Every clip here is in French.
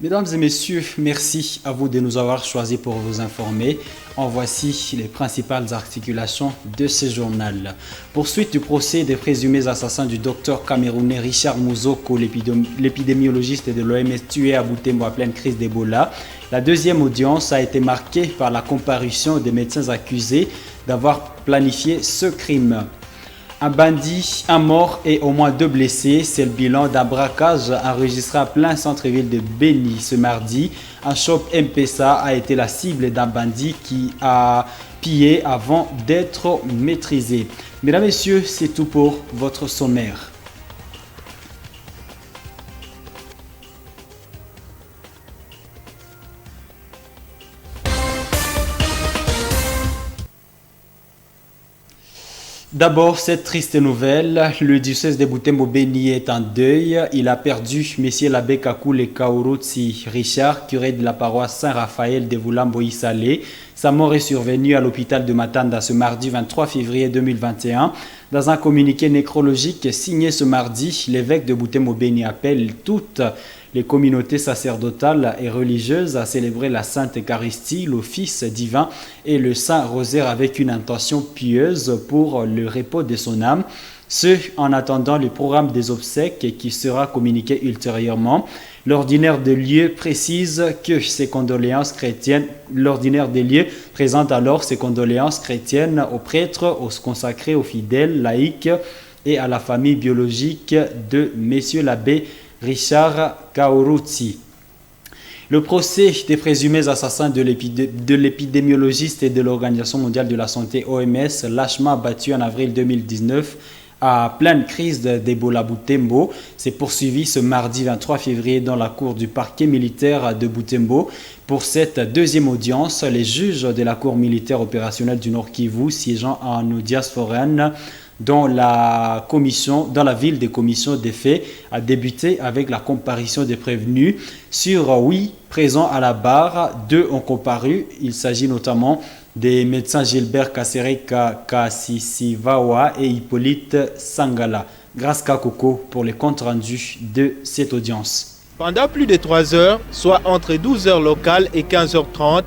Mesdames et messieurs, merci à vous de nous avoir choisis pour vous informer. En voici les principales articulations de ce journal. Poursuite du procès des présumés assassins du docteur camerounais Richard Mouzoko, l'épidémiologiste de l'OMS tué à Butembo à pleine crise d'Ebola. La deuxième audience a été marquée par la comparution des médecins accusés d'avoir planifié ce crime. Un bandit, un mort et au moins 2 blessés, c'est le bilan d'un braquage enregistré à plein centre-ville de Beni ce mardi. Un shop M-Pesa a été la cible d'un bandit qui a pillé avant d'être maîtrisé. Mesdames et messieurs, c'est tout pour votre sommaire. D'abord, cette triste nouvelle, le diocèse de Butembo-Beni est en deuil. Il a perdu M. l'abbé Kakule Kaurutsi Richard, curé de la paroisse Saint-Raphaël de Vulambo-Isale. Sa mort est survenue à l'hôpital de Matanda ce mardi 23 février 2021. Dans un communiqué nécrologique signé ce mardi, l'évêque de Butembo-Beni appelle toutes les communautés sacerdotales et religieuses à célébrer la Sainte Eucharistie, l'office divin et le Saint Rosaire avec une intention pieuse pour le repos de son âme. Ce, en attendant le programme des obsèques qui sera communiqué ultérieurement. L'ordinaire des lieux précise que ces condoléances chrétiennes, l'ordinaire des lieux présente alors ses condoléances chrétiennes aux prêtres, aux consacrés, aux fidèles, laïcs et à la famille biologique de Messieurs l'abbé Richard Kaurutsi. Le procès des présumés assassins de l'épidémiologiste et de l'Organisation mondiale de la santé OMS, lâchement abattu en avril 2019 à pleine crise d'Ebola Butembo, s'est poursuivi ce mardi 23 février dans la cour du parquet militaire de Butembo. Pour cette deuxième audience, les juges de la cour militaire opérationnelle du Nord Kivu, siégeant en audience foraine, dans la ville des commissions des faits, a débuté avec la comparution des prévenus. Sur 8 présents à la barre, 2 ont comparu. Il s'agit notamment des médecins Gilbert Kasereka Kasisivawa et Hippolyte Sangala. Grâce Kakoko pour les comptes rendus de cette audience. Pendant plus de 3 heures, soit entre 12 heures locales et 15h30,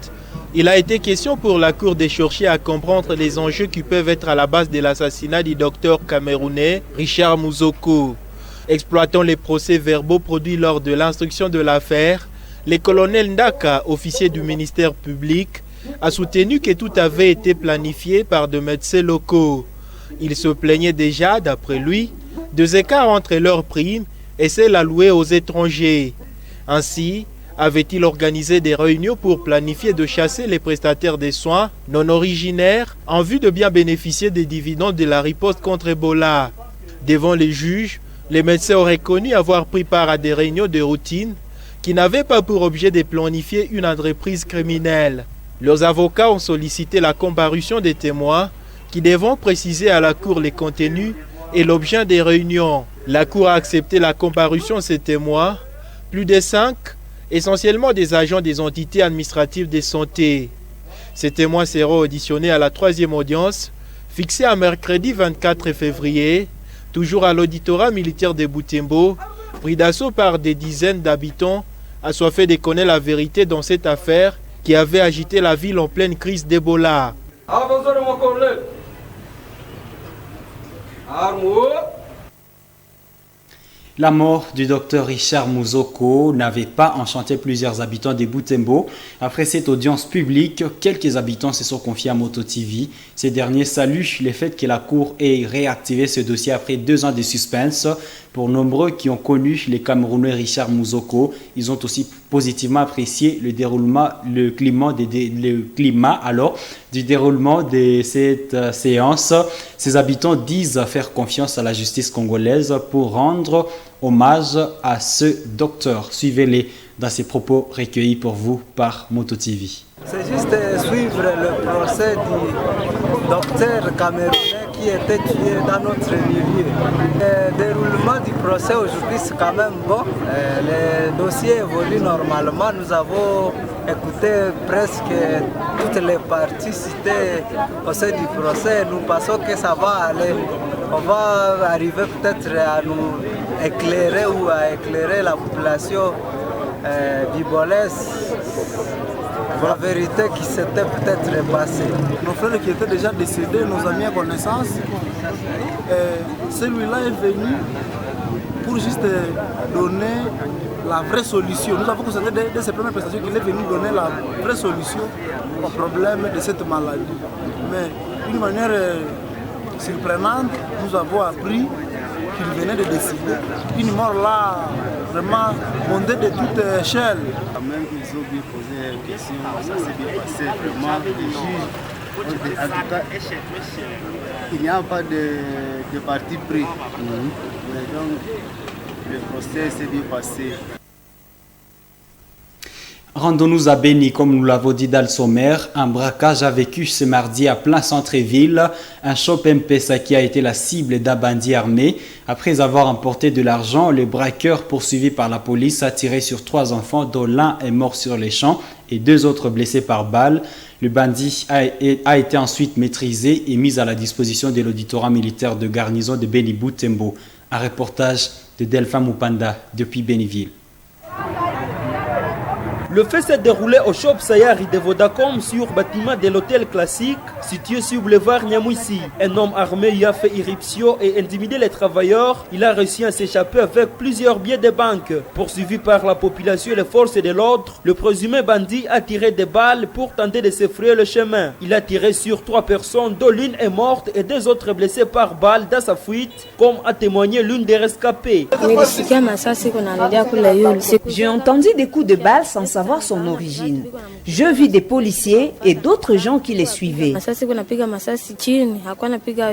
il a été question pour la Cour des chercheurs à comprendre les enjeux qui peuvent être à la base de l'assassinat du docteur camerounais Richard Mouzoko. Exploitant les procès-verbaux produits lors de l'instruction de l'affaire, le colonel Ndaka, officier du ministère public, a soutenu que tout avait été planifié par des médecins locaux. Il se plaignait déjà, d'après lui, des écarts entre leurs primes et celles allouées aux étrangers. Ainsi, avait-il organisé des réunions pour planifier de chasser les prestataires des soins non originaires en vue de bien bénéficier des dividendes de la riposte contre Ebola. Devant les juges, les médecins auraient connu avoir pris part à des réunions de routine qui n'avaient pas pour objet de planifier une entreprise criminelle. Leurs avocats ont sollicité la comparution des témoins qui devront préciser à la Cour les contenus et l'objet des réunions. La Cour a accepté la comparution de ces témoins, plus de 5, essentiellement des agents des entités administratives de santé. Ces témoins seront auditionnés à la 3e audience, fixée à mercredi 24 février, toujours à l'auditorat militaire de Butembo, pris d'assaut par des dizaines d'habitants, assoiffés de connaître la vérité dans cette affaire qui avait agité la ville en pleine crise d'Ebola. La mort du docteur Richard Mouzoko n'avait pas enchanté plusieurs habitants de Butembo. Après cette audience publique, quelques habitants se sont confiés à Moto TV. Ces derniers saluent le fait que la Cour ait réactivé ce dossier après 2 ans de suspense. Pour nombreux qui ont connu les Camerounais Richard Mouzoko, ils ont aussi positivement apprécié le climat du déroulement de cette séance. Ces habitants disent faire confiance à la justice congolaise pour rendre hommage à ce docteur. Suivez-les dans ces propos recueillis pour vous par Moto TV. C'est juste suivre le procès du docteur camerounais qui était tué dans notre milieu. Le déroulement du procès aujourd'hui c'est quand même bon. Le dossier évolue normalement. Nous avons écouté presque toutes les parties citées au sein du procès. Nous pensons que ça va aller. On va arriver peut-être à nous éclairer ou à éclairer la population Bibolès, la vérité qui s'était peut-être passée. Nos frères qui étaient déjà décédés, nos amis à connaissance, celui-là est venu pour juste donner la vraie solution. Nous avons constaté dès ses premières prestations qu'il est venu donner la vraie solution au problème de cette maladie. Mais d'une manière surprenante, nous avons appris qu'il venait de décider. Une mort là, vraiment montée de toute échelle. Même ils ont bien posé des questions, ça s'est bien passé, vraiment, les juges. En tout cas, il n'y a pas de parti pris. Donc, le procès s'est bien passé. Rendons-nous à Beni, comme nous l'avons dit dans le sommaire. Un braquage a vécu ce mardi à plein centre-ville. Un shop M-Pesa qui a été la cible d'un bandit armé. Après avoir emporté de l'argent, le braqueur poursuivi par la police a tiré sur 3 enfants, dont l'un est mort sur les champs et 2 autres blessés par balle. Le bandit a été ensuite maîtrisé et mis à la disposition de l'auditorat militaire de garnison de Beni-Butembo. Un reportage de Delphin Mupanda depuis Béniville. Le fait s'est déroulé au shop Sayari de Vodacom sur bâtiment de l'hôtel classique situé sur boulevard Nyamouissi. Un homme armé y a fait irruption et intimidé les travailleurs. Il a réussi à s'échapper avec plusieurs billets de banque. Poursuivi par la population et les forces de l'ordre, le présumé bandit a tiré des balles pour tenter de se frayer le chemin. Il a tiré sur 3 personnes dont l'une est morte et 2 autres blessées par balle dans sa fuite, comme a témoigné l'une des rescapées. J'ai entendu des coups de balle sans savoir son origine. Je vis des policiers et d'autres gens qui les suivaient.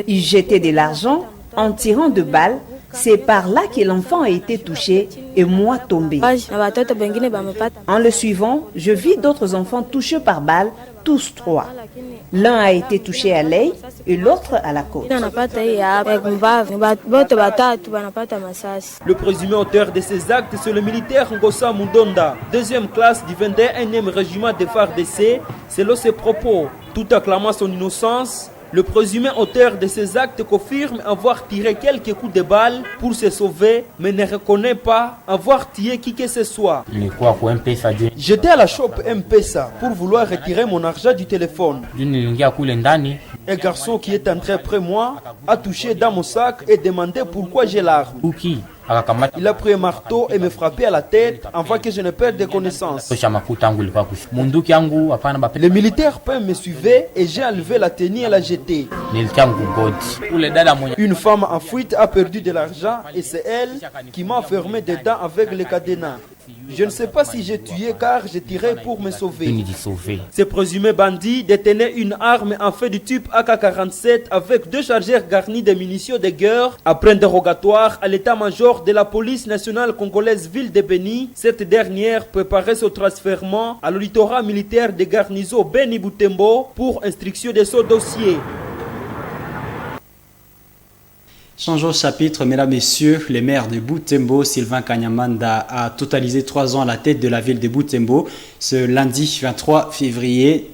Ils jetaient de l'argent en tirant de balles. C'est par là que l'enfant a été touché et moi tombé. En le suivant, je vis d'autres enfants touchés par balles, tous 3. L'un a été touché à l'œil et l'autre à la côte. Le présumé auteur de ces actes, c'est le militaire Ngosa Mundonda, 2e classe du 21e régiment des FARDC, selon ses propos. Tout acclamant son innocence, le présumé auteur de ces actes confirme avoir tiré quelques coups de balle pour se sauver, mais ne reconnaît pas avoir tué qui que ce soit. J'étais à la shop M-Pesa pour vouloir retirer mon argent du téléphone. Un garçon qui est entré après moi a touché dans mon sac et demandé pourquoi j'ai l'arme. Il a pris un marteau et me frappé à la tête avant que je ne perde de connaissance. Le militaire me suivait et j'ai enlevé la tenue et la jeté. Une femme en fuite a perdu de l'argent et c'est elle qui m'a enfermé dedans avec les cadenas. Je ne sais pas si j'ai tué car j'ai tiré pour me sauver. Ce présumé bandit détenait une arme en fait du type AK-47 avec 2 chargeurs garnis de munitions de guerre. Après un dérogatoire à l'état-major de la police nationale congolaise ville de Beni, cette dernière préparait son transfèrement à l'auditorat militaire de garnison Beni-Butembo pour instruction de son dossier. Changeons de chapitre, mesdames, messieurs. Le maire de Butembo, Sylvain Kanyamanda, a totalisé 3 ans à la tête de la ville de Butembo ce lundi 23 février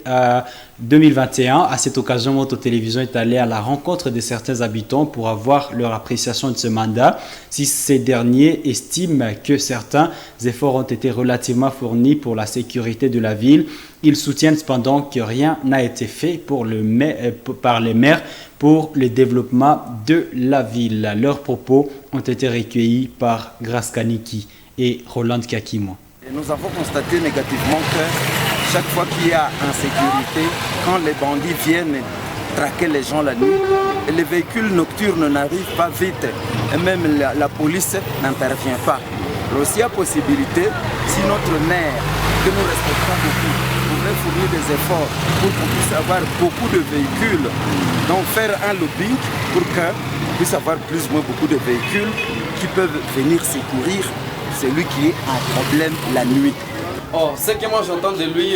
2021. À cette occasion, Moto Télévision est allé à la rencontre de certains habitants pour avoir leur appréciation de ce mandat. Si ces derniers estiment que certains efforts ont été relativement fournis pour la sécurité de la ville, ils soutiennent cependant que rien n'a été fait par les maires pour le développement de la ville. Leurs propos ont été recueillis par Grace Kaniki et Roland Kakimo. Nous avons constaté négativement que chaque fois qu'il y a insécurité, quand les bandits viennent traquer les gens la nuit, les véhicules nocturnes n'arrivent pas vite et même la police n'intervient pas. Alors s'il y a possibilité, si notre maire, que nous respectons beaucoup, pourrait fournir des efforts pour qu'on puisse avoir beaucoup de véhicules, donc faire un lobbying pour qu'on puisse avoir plus ou moins beaucoup de véhicules qui peuvent venir secourir celui qui est en problème la nuit. Oh, ce que moi j'entends de lui,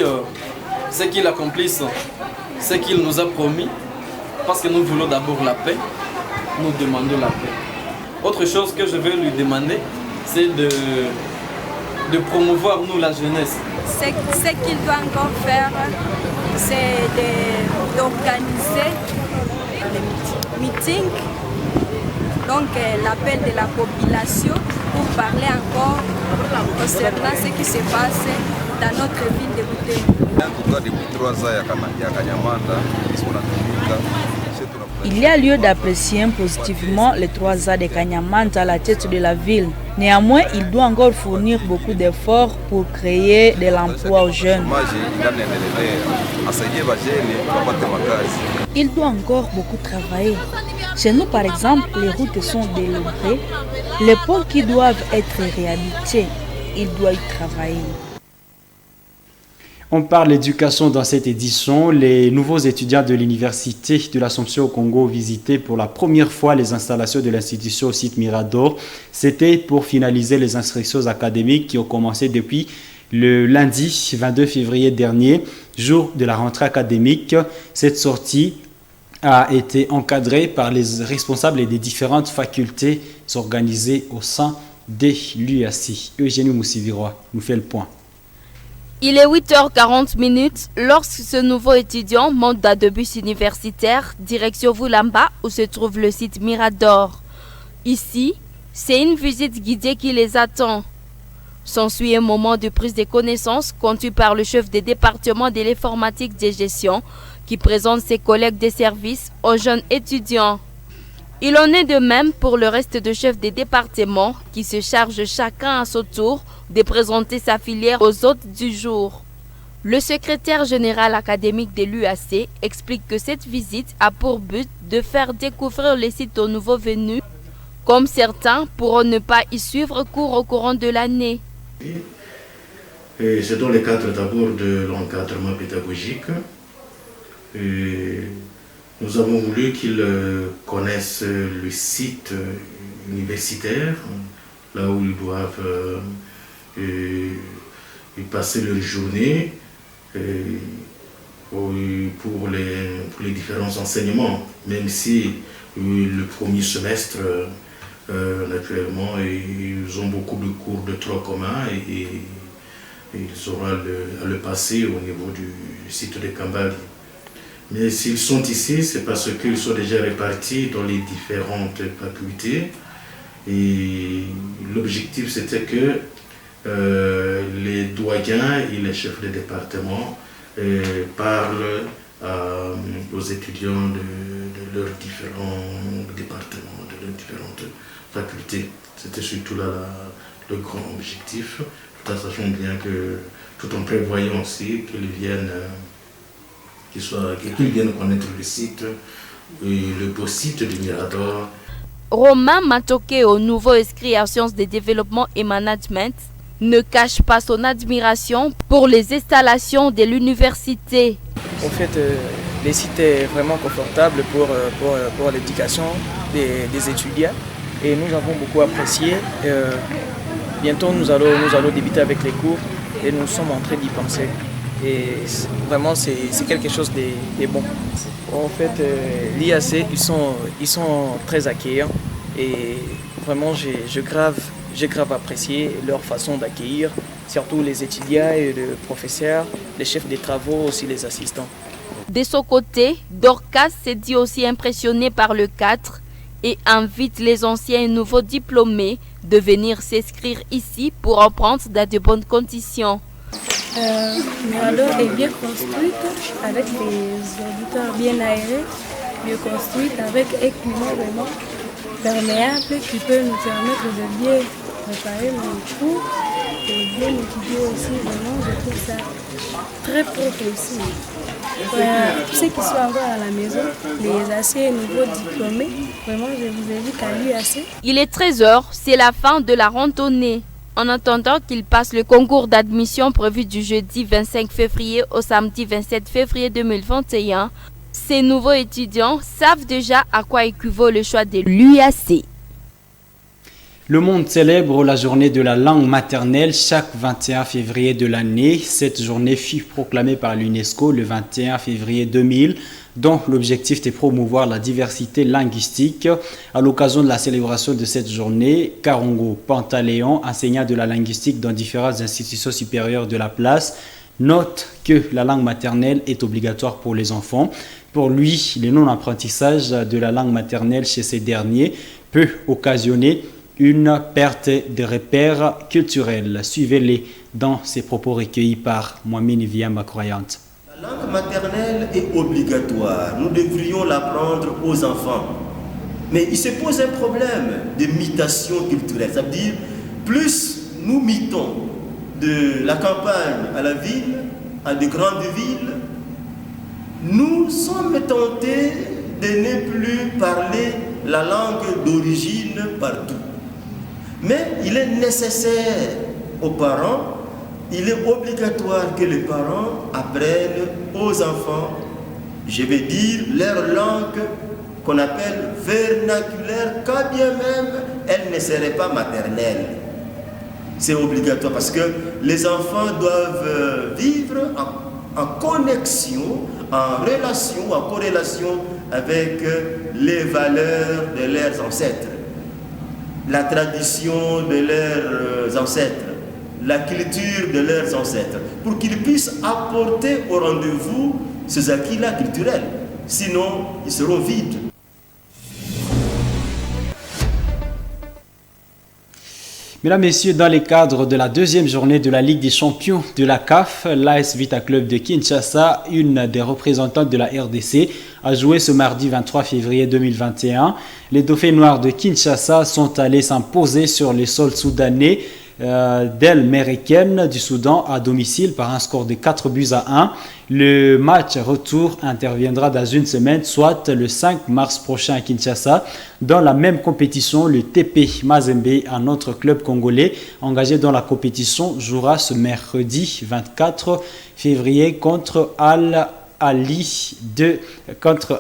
c'est qu'il accomplisse ce qu'il nous a promis, parce que nous voulons d'abord la paix, nous demandons la paix. Autre chose que je vais lui demander, c'est de promouvoir nous la jeunesse. Ce qu'il doit encore faire, c'est d'organiser les meetings, donc l'appel de la population pour parler encore concernant ce qui se passe dans notre ville de Butembo. Il y a lieu d'apprécier positivement les 3 ans de Kanyamanda à la tête de la ville. Néanmoins, il doit encore fournir beaucoup d'efforts pour créer de l'emploi aux jeunes. Il doit encore beaucoup travailler. Chez nous, par exemple, les routes sont délabrées. Les ponts qui doivent être réhabilités, il doit y travailler. On parle éducation dans cette édition. Les nouveaux étudiants de l'Université de l'Assomption au Congo visitaient pour la première fois les installations de l'institution au site Mirador. C'était pour finaliser les inscriptions académiques qui ont commencé depuis le lundi 22 février dernier, jour de la rentrée académique. Cette sortie a été encadrée par les responsables des différentes facultés organisées au sein de l'UAC. Eugénie Moussivirois nous fait le point. Il est 8h40 lorsque ce nouveau étudiant monte dans le bus universitaire direction Vulamba où se trouve le site Mirador. Ici, c'est une visite guidée qui les attend. S'ensuit un moment de prise de connaissance conduit par le chef des départements de l'informatique de gestion qui présente ses collègues de service aux jeunes étudiants. Il en est de même pour le reste de chefs des départements qui se chargent chacun à son tour de présenter sa filière aux hôtes du jour. Le secrétaire général académique de l'UAC explique que cette visite a pour but de faire découvrir les sites aux nouveaux venus, comme certains pourront ne pas y suivre cours au courant de l'année. C'est dans le cadre d'abord de l'encadrement pédagogique. Nous avons voulu qu'ils connaissent le site universitaire, là où ils doivent passer leur journée pour les différents enseignements, même si le premier semestre, naturellement, ils ont beaucoup de cours de tronc commun et ils auront à le passer au niveau du site de Kambali. Mais s'ils sont ici, c'est parce qu'ils sont déjà répartis dans les différentes facultés. Et l'objectif, c'était que les doyens et les chefs de département parlent aux étudiants de leurs différents départements, de leurs différentes facultés. C'était surtout là le grand objectif, tout en sachant bien que, tout en prévoyant aussi qu'ils viennent connaître le site, le beau site du Mirador. Romain Matoke, au nouveau inscrit en sciences de développement et management, ne cache pas son admiration pour les installations de l'université. En fait, le site est vraiment confortable pour l'éducation des étudiants et nous avons beaucoup apprécié. Bientôt, nous allons débuter avec les cours et nous sommes en train d'y penser. Et vraiment, c'est quelque chose de bon. En fait, l'IAC, ils sont très accueillants et vraiment, j'ai grave apprécié leur façon d'accueillir, surtout les étudiants et les professeurs, les chefs de travaux, aussi les assistants. De son côté, Dorcas s'est dit aussi impressionné par le cadre et invite les anciens et nouveaux diplômés de venir s'inscrire ici pour apprendre dans de bonnes conditions. Mirador est bien construite avec des auditeurs bien aérés, bien construite avec un climat vraiment perméable qui peut nous permettre de bien préparer nos cours et bien étudier aussi. Vraiment, je trouve ça très propre aussi. Tous ceux qui sont encore à la maison, les assez nouveaux diplômés, vraiment je vous invite à l'UAC. Il est 13h, c'est la fin de la randonnée. En attendant qu'il passe le concours d'admission prévu du jeudi 25 février au samedi 27 février 2021, ces nouveaux étudiants savent déjà à quoi équivaut le choix de l'UAC. Le monde célèbre la journée de la langue maternelle chaque 21 février de l'année. Cette journée fut proclamée par l'UNESCO le 21 février 2000, dont l'objectif est de promouvoir la diversité linguistique. À l'occasion de la célébration de cette journée, Karongo Pantaléon, enseignant de la linguistique dans différentes institutions supérieures de la place, note que la langue maternelle est obligatoire pour les enfants. Pour lui, le non-apprentissage de la langue maternelle chez ces derniers peut occasionner une perte de repères culturels. Suivez-les dans ces propos recueillis par Mohamed Viamba Croyante. La langue maternelle est obligatoire. Nous devrions l'apprendre aux enfants. Mais il se pose un problème de mutation culturelle. Ça veut dire, plus nous mitons de la campagne à la ville, à de grandes villes, nous sommes tentés de ne plus parler la langue d'origine partout. Mais il est nécessaire aux parents, il est obligatoire que les parents apprennent aux enfants, je vais dire, leur langue qu'on appelle vernaculaire, quand bien même elle ne serait pas maternelle. C'est obligatoire parce que les enfants doivent vivre en connexion, en relation, en corrélation avec les valeurs de leurs ancêtres, la tradition de leurs ancêtres, la culture de leurs ancêtres, pour qu'ils puissent apporter au rendez-vous ces acquis-là culturels. Sinon, ils seront vides. Mesdames, Messieurs, dans le cadre de la deuxième journée de la Ligue des champions de la CAF, l'AS Vita Club de Kinshasa, une des représentantes de la RDC, a joué ce mardi 23 février 2021. Les Dauphins noirs de Kinshasa sont allés s'imposer sur les sols soudanais d'El Meriken du Soudan à domicile par un score de 4-1. Le match retour interviendra dans une semaine, soit le 5 mars prochain à Kinshasa. Dans la même compétition, le TP Mazembe, un autre club congolais engagé dans la compétition, jouera ce mercredi 24 février contre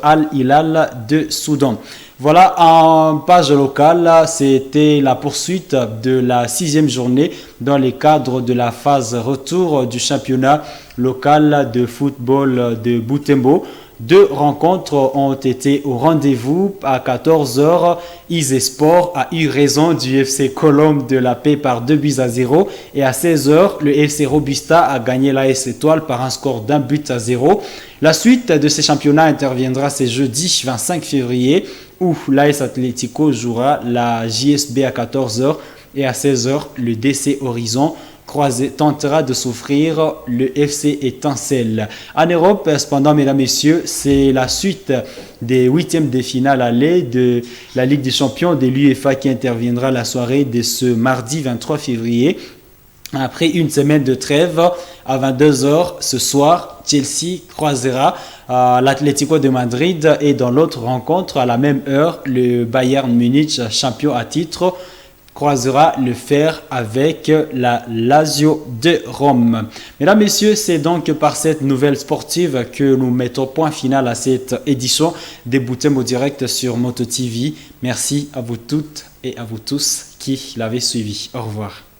Al-Hilal de Soudan. Voilà, en page locale, c'était la poursuite de la 6e journée dans le cadre de la phase retour du championnat local de football de Butembo. 2 rencontres ont été au rendez-vous. À 14h, Isesport a eu raison du FC Colombe de la Paix par 2-0. Et à 16h, le FC Robusta a gagné l'AS Étoile par un score d'1-0. La suite de ces championnats interviendra ce jeudi 25 février où l'AS Atlético jouera la JSB à 14h et à 16h, le DC Horizon tentera de s'offrir le FC Étincelle. En Europe, cependant, mesdames, messieurs, c'est la suite des 8e de finale aller de la Ligue des champions de l'UEFA qui interviendra la soirée de ce mardi 23 février. Après une semaine de trêve, à 22h ce soir, Chelsea croisera l'Atlético de Madrid et dans l'autre rencontre, à la même heure, le Bayern Munich, champion à titre, croisera le fer avec la Lazio de Rome. Mesdames, Messieurs, c'est donc par cette nouvelle sportive que nous mettons point final à cette édition des Butembo Direct sur Moto TV. Merci à vous toutes et à vous tous qui l'avez suivi. Au revoir.